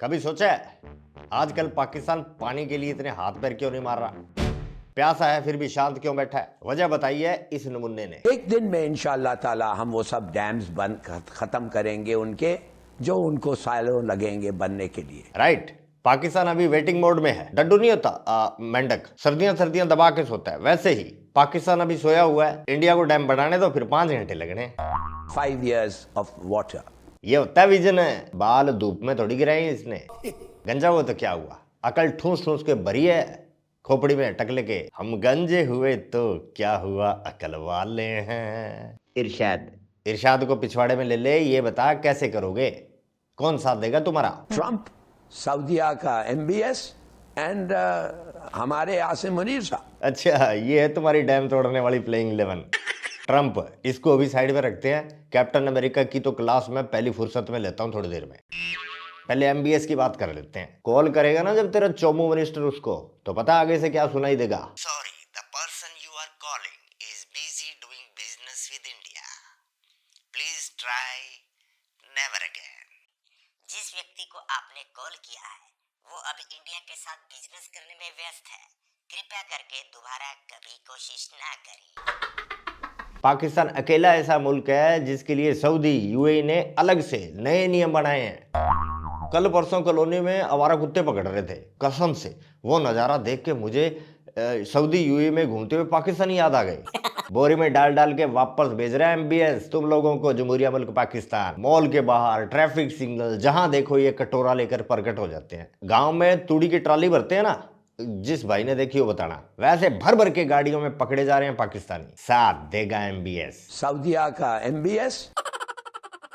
कभी सोचा है आजकल पाकिस्तान पानी के लिए इतने हाथ पैर क्यों नहीं मार रहा? प्यासा है फिर भी शांत क्यों बैठा है? वजह बताइए इस नमूने ने। एक दिन में इंशाअल्लाह ताला हम वो सब डैम्स बंद खत्म करेंगे उनके, जो उनको सालों लगेंगे बनने के लिए। राइट, पाकिस्तान अभी वेटिंग मोड में है। डड्डू नहीं होता मेंढक, सर्दियां सर्दियां दबा के सोता है, वैसे ही पाकिस्तान अभी सोया हुआ है। इंडिया को डैम बनाने दो, फिर 5 घंटे लगने। 5 years of water। ये होता है विजन है। बाल धूप में थोड़ी गिराए इसने। गंजा हुआ तो क्या हुआ, अकल ठूस ठूस के भरी है खोपड़ी में टकले के। हम गंजे हुए तो क्या हुआ, अकल वाले हैं। इरशाद इरशाद को पिछवाड़े में ले ले, ये बता कैसे करोगे, कौन साथ देगा तुम्हारा? ट्रंप, सऊदीया का MBS एंड हमारे आसिम मुनीर साहब। अच्छा, ये है तुम्हारी डैम तोड़ने वाली प्लेइंग 11। ट्रंप, इसको अभी साइड में रखते हैं। कैप्टन अमेरिका की तो क्लास में पहली फुर्सत में लेता हूँ थोड़ी देर में। पहले MBS की बात कर लेते हैं। कॉल करेगा ना जब तेरा चोमू मिनिस्टर उसको, तो पता आगे से क्या सुनाई देगा। Sorry, the person you are calling is busy doing business with India, please try never again. जिस व्यक्ति को आपने कॉल किया है वो अब इंडिया के साथ बिजनेस करने में व्यस्त है, कृपया करके दोबारा कभी कोशिश ना करें। पाकिस्तान अकेला ऐसा मुल्क है जिसके लिए सऊदी UAE ने अलग से नए नियम बनाए हैं। कल परसों कॉलोनी में आवारा कुत्ते पकड़ रहे थे, कसम से वो नज़ारा देख के मुझे सऊदी UAE में घूमते हुए पाकिस्तानी याद आ गए। बोरी में डाल डाल के वापस भेज रहे हैं MBS तुम लोगों को, जमहूरिया मुल्क पाकिस्तान। मॉल के बाहर ट्रैफिक सिग्नल जहां देखो ये कटोरा लेकर प्रकट हो जाते हैं। गांव में तूड़ी की ट्राली भरते हैं ना, जिस भाई ने देखी हो बताना, वैसे भर भर के गाड़ियों में पकड़े जा रहे हैं पाकिस्तानी। साथ देगा MBS। सऊदीया का MBS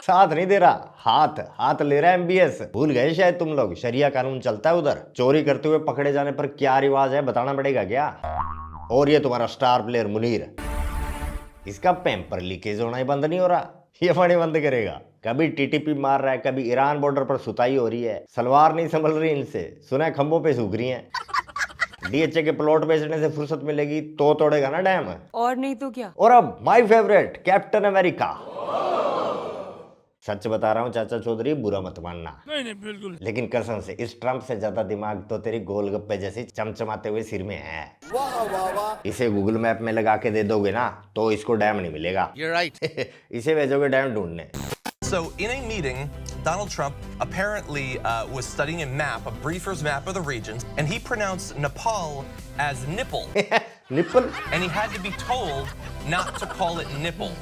साथ नहीं दे रहा, हाथ हाथ ले रहा है MBS। भूल गए शायद तुम लोग, शरिया कानून चलता है उधर। चोरी करते हुए पकड़े जाने पर क्या रिवाज है बताना पड़ेगा क्या? और ये तुम्हारा स्टार प्लेयर मुनीर, इसका पेपर लीकेज होना ही बंद नहीं हो रहा। ये पानी बंद करेगा। कभी TTP मार रहा है, कभी ईरान बॉर्डर पर सुताई हो रही है। सलवार नहीं संभल रही इनसे, सुना है खंभों पे सूख रही हैं। DHA के प्लॉट बेचने से फुर्सत मिलेगी तो तोड़ेगा ना डैम, और नहीं तो क्या। और अब माय फेवरेट कैप्टन अमेरिका। सच बता रहा हूँ चाचा चौधरी, बुरा मत मानना। नहीं बिल्कुल। लेकिन कसम से इस ट्रंप से ज्यादा दिमाग तो तेरी गोलगप्पे जैसी चमचमाते हुए सिर में है। वाह वाह वाह। इसे गूगल मैप में लगा के दे दोगे ना तो इसको डैम नहीं मिलेगा। You're right. इसे भेजोगे डैम ढूंढने। So, in a meeting, Donald Trump apparently was studying a map, a briefer's map of the regions, and he pronounced Nepal as nipple. Nipple? And he had to be told not to call it nipple.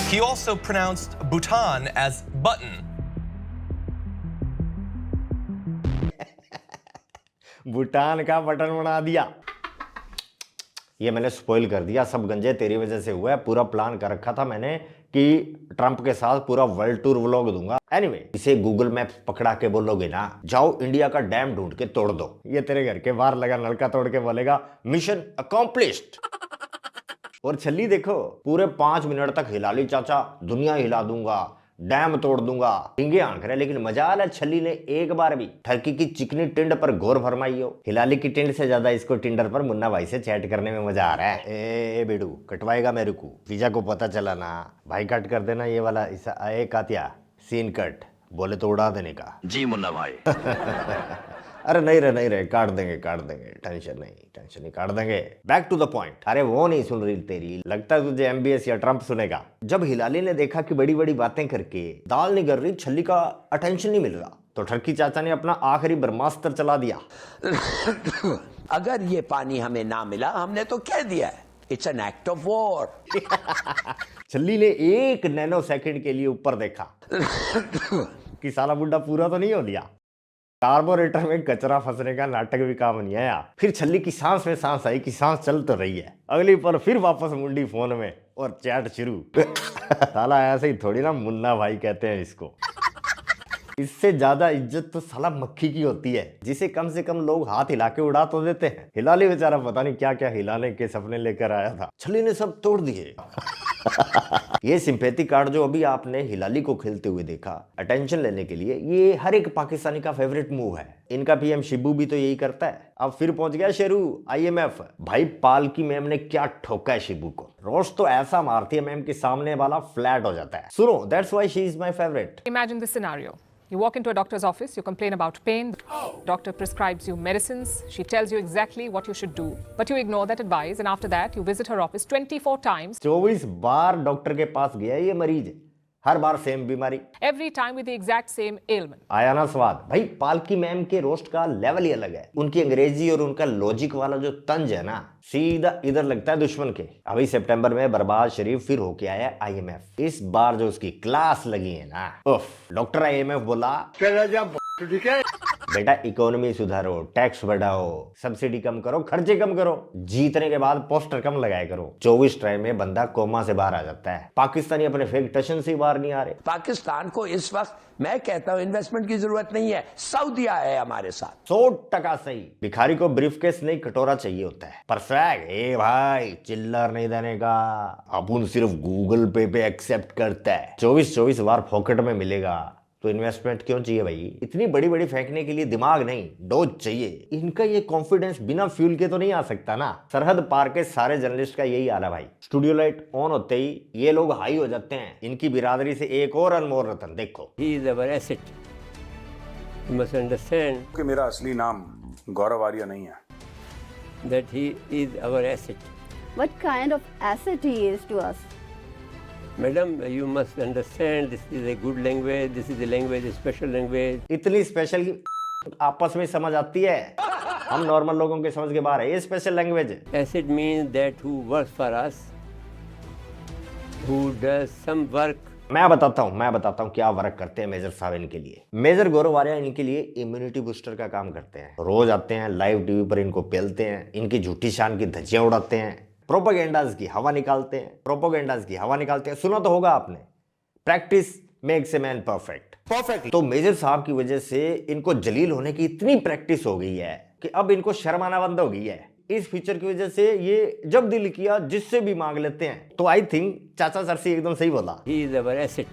He also pronounced Bhutan as button. Bhutan का button बना दिया। ये मैंने spoil कर दिया, सब गंजे तेरी वजह से हुआ है। पूरा प्लान कर रखा था मैंने कि ट्रंप के साथ पूरा वर्ल्ड टूर व्लॉग दूंगा। एनीवे, इसे गूगल मैप पकड़ा के बोलोगे ना, जाओ इंडिया का डैम ढूंढ के तोड़ दो, ये तेरे घर के बाहर लगा नलका तोड़ के बोलेगा मिशन अकॉम्प्लिश्ड। और छल्ली देखो, पूरे 5 मिनट तक हिला ली चाचा, दुनिया हिला दूंगा, डैम तोड़ दूंगा, टिंगे आंख रहे। लेकिन मजा आला छल्ली ने एक बार भी ठरकी की चिकनी टिंड पर गौर फरमाई हो। हिलाली की टिंड से ज्यादा इसको टिंडर पर मुन्ना भाई से चैट करने में मजा आ रहा है। ए बेडू कटवाएगा मेरे को, वीजा को पता चला ना भाई, कट कर देना ये वाला कातिया सीन कट, बोले तो उड़ा देने का। जी मुन्ना भाई। अरे नहीं रहे, काट देंगे, टेंशन नहीं काट देंगे। Back to the point. अरे वो नहीं सुन रही तेरी, लगता है तुझे MBS या ट्रंप सुनेगा। जब हिलाली ने देखा कि बड़ी बड़ी बातें करके दाल नहीं कर रही, छल्ली का अटेंशन नहीं मिल रहा, तो ठरकी चाचा ने अपना आखिरी ब्रह्मास्त्र चला दिया। अगर ये पानी हमें ना मिला, हमने तो कह दिया है, it's an act of war. छल्ली ने 1 नैनो सेकंड के लिए ऊपर देखा कि साला बुड्ढा पूरा तो नहीं हो लिया। कार्बोरेटर में कचरा फंसने का नाटक भी काम नहीं आया। फिर छल्ली की सांस में सांस आई कि सांस चल तो रही है। अगली पर फिर वापस मुंडी फोन में और चैट शुरू। साला ऐसे ही थोड़ी ना मुन्ना भाई कहते हैं इसको। इससे ज्यादा इज्जत तो साला मक्खी की होती है, जिसे कम से कम लोग हाथ हिला के उड़ा तो देते हैं। हिलाली बेचारा पता नहीं क्या क्या हिलाने के सपने लेकर आया था, छल्ली ने सब तोड़ दिए। ये सिंपैथी कार्ड जो अभी आपने हिलाली को खेलते हुए देखा अटेंशन लेने के लिए, ये हर एक पाकिस्तानी का फेवरेट मूव है। इनका PM शिबू भी तो यही करता है। अब फिर पहुंच गया शेरू IMF। भाई पालकी मैम ने क्या ठोका है शिबू को, रोस्ट तो ऐसा मारती है मैम के सामने वाला फ्लैट हो जाता है। सुनो, that's why she is my favourite. Imagine this scenario. You walk into a doctor's office, you complain about pain. Doctor prescribes you medicines. She tells you exactly what you should do. But you ignore that advice, and after that, you visit her office 24 times. 24 bar doctor के पास गया ये मरीज, हर बार same बीमारी, Every time with the exact same ailment. आया ना स्वाद। भाई पालकी मैम के रोस्ट का लेवल ही अलग है। उनकी अंग्रेजी और उनका लॉजिक वाला जो तंज है ना, सीधा इधर लगता है दुश्मन के। अभी सितंबर में बर्बाद शरीफ फिर होके आया IMF। इस बार जो उसकी क्लास लगी है ना, उफ, डॉक्टर IMF बोला बेटा इकोनॉमी सुधारो, टैक्स बढ़ाओ, सब्सिडी कम करो, खर्चे कम करो, जीतने के बाद पोस्टर कम लगाया करो। 24 ट्राई में बंदा कोमा से बाहर आ जाता है। पाकिस्तानी अपने फेक टशन से बाहर नहीं आ रहे। पाकिस्तान को इस वक्त मैं कहता हूं इन्वेस्टमेंट की जरूरत नहीं है, सऊदीया है हमारे साथ। 100% सही। भिखारी को ब्रीफकेस नहीं कटोरा चाहिए होता है, पर स्वैग ए भाई चिल्लर नहीं देने का। अपुन सिर्फ गूगल पे एक्सेप्ट करता है। 24 बार पॉकेट में मिलेगा तो इन्वेस्टमेंट क्यों चाहिए भाई? इतनी बड़ी बड़ी फेंकने के लिए दिमाग नहीं, डोज चाहिए। इनका ये कॉन्फिडेंस बिना फ्यूल के तो नहीं आ सकता ना। सरहद पार के सारे जर्नलिस्ट का यही हाल है भाई। स्टूडियो लाइट ऑन होते ही ये लोग हाई हो जाते हैं। इनकी बिरादरी से एक और अनमोल रतन देखो। He is our asset. You must understand कि मेरा असली नाम गौरव आर्य नहीं है। that he is our asset. What kind of asset he is to us? Madam, you must understand this is a good language, this is a language, a special language. इतनी special की आपस में समझ आती है, हम नॉर्मल लोगों के समझ के बाहर है। ये स्पेशल लैंग्वेज है। Asset means that who works for us, who does some work. मैं बताता हूँ क्या वर्क करते हैं मेजर साहब इनके लिए। मेजर गौरव आर्या इनके लिए इम्यूनिटी बूस्टर का काम करते हैं। रोज आते हैं, लाइव टीवी पर इनको पेलते हैं, इनकी झूठी शान की धज्जियां उड़ाते हैं, प्रोपेगेंडाज की हवा निकालते हैं। सुना तो होगा आपने, practice makes a man perfect. तो मेजर साहब की वजह से इनको जलील होने की इतनी प्रैक्टिस हो गई है कि अब इनको शर्म आना बंद हो गई है। इस फीचर की वजह से ये जब दिल किया जिससे भी मांग लेते हैं। तो आई थिंक चाचा सर से एकदम सही बोला। He is our asset.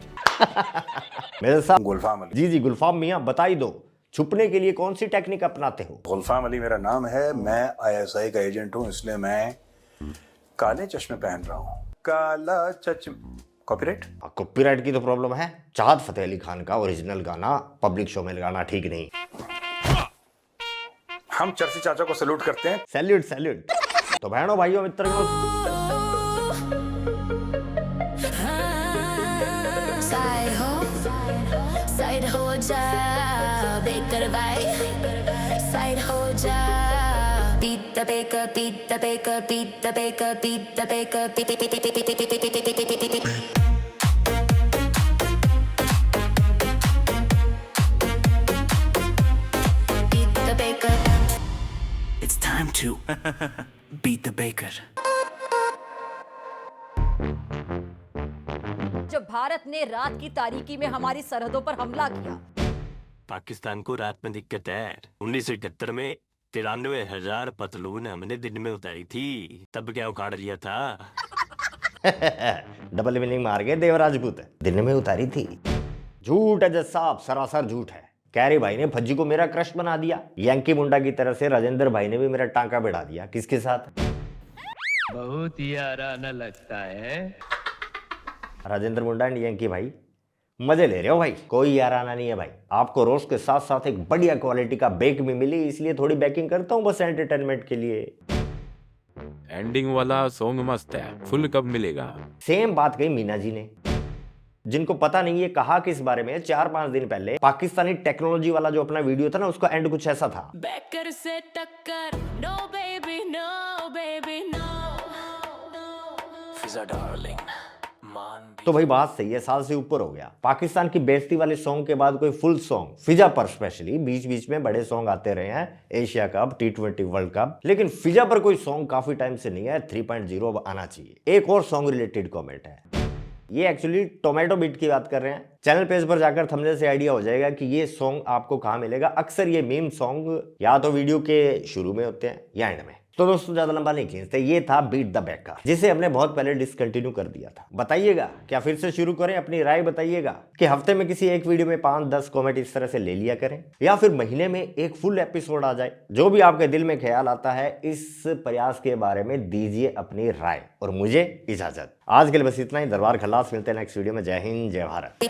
Major साहब गुलफाम अली। जी गुलफाम मियाँ बताई दो, छुपने के लिए कौन सी टेक्निक अपनाते हो? गुलफाम अली मेरा नाम है। मैं ISI का एजेंट हूँ, इसलिए मैं काले चश्मे पहन रहा हूँ। काला चश्मा कॉपीराइट? कॉपीराइट की तो प्रॉब्लम है। चाहत फतेह अली खान का ओरिजिनल गाना पब्लिक शो में लगाना ठीक नहीं। हम चरसी चाचा को सैल्यूट करते हैं। सैल्यूट। तो बहनों भाइयों मित्रों, साइड हो जा बेकर भाई, साइड हो जा पीता बेकर पीता बेकर पीता बेकर पीता बेकर पीता baker. It's time to beat the baker. जब भारत ने रात की तारीकी में हमारी सरहदों पर हमला किया, पाकिस्तान को रात में दिक्कत है। 1971 में 93,000 पतलून हमने दिन में उतारी थी, तब क्या उखाड़ लिया था? डबल मीनिंग मार गए देव राजपूत। दिन में उतारी थी। झूठ है जज साहब, सरासर झूठ है। कैरी भाई ने फज्जी को मेरा क्रश बना दिया। यंकी मुंडा की तरह से राजेंद्र भाई ने भी मेरा टांका बढ़ा दिया। किसके साथ? बहुत ही आराना लगता है। राजेंद्र मुंडा एंड यंकी भाई मजे ले रहे हो भाई, कोई याराना नहीं है भाई। आपको रोस्ट के साथ साथ एक बढ़िया क्वालिटी का बेक भी मिली, इसलिए थोड़ी बेकिंग करता हूँ बस एंटरटेनमेंट के लिए। एंडिंग वाला सॉन्ग मस्त है, फुल कब मिलेगा? सेम बात कही मीना जी ने। जिनको पता नहीं है कहा किस बारे में, 4-5 दिन पहले पाकिस्तानी टेक्नोलॉजी वाला जो अपना वीडियो था ना, उसका एंड कुछ ऐसा था। बेकर से टक्कर, no baby no baby no. Fiza darling तो भाई बात सही है, साल से ऊपर हो गया। पाकिस्तान की बेइज्जती वाले सॉन्ग के बाद कोई फुल सॉन्ग, फिजा पर स्पेशली बीच बीच में बड़े सॉन्ग आते रहे हैं, Asia cup, T20 world cup, लेकिन फिजा पर कोई सॉन्ग काफी टाइम से नहीं है। 3.0 अब आना चाहिए। एक और सॉन्ग रिलेटेड कमेंट है, ये एक्चुअली टोमेटो बीट की बात कर रहे हैं। चैनल पेज पर जाकर थंबनेल से आइडिया हो जाएगा कि ये सॉन्ग आपको कहाँ मिलेगा। अक्सर ये मीम सॉन्ग या तो वीडियो के शुरू में होते हैं या एंड में। तो दोस्तों ज्यादा लंबा नहीं खींचते, ये था बीट द बेकर, जिसे हमने बहुत पहले डिसकंटिन्यू कर दिया था। बताइएगा क्या फिर से शुरू करें? अपनी राय बताइएगा कि हफ्ते में किसी एक वीडियो में 5-10 कमेंट इस तरह से ले लिया करें, या फिर महीने में एक फुल एपिसोड आ जाए। जो भी आपके दिल में ख्याल आता है इस प्रयास के बारे में दीजिए अपनी राय, और मुझे इजाजत। आज के लिए बस इतना ही। दरबार खल्लास, मिलते हैं नेक्स्ट वीडियो में। जय हिंद, जय भारत।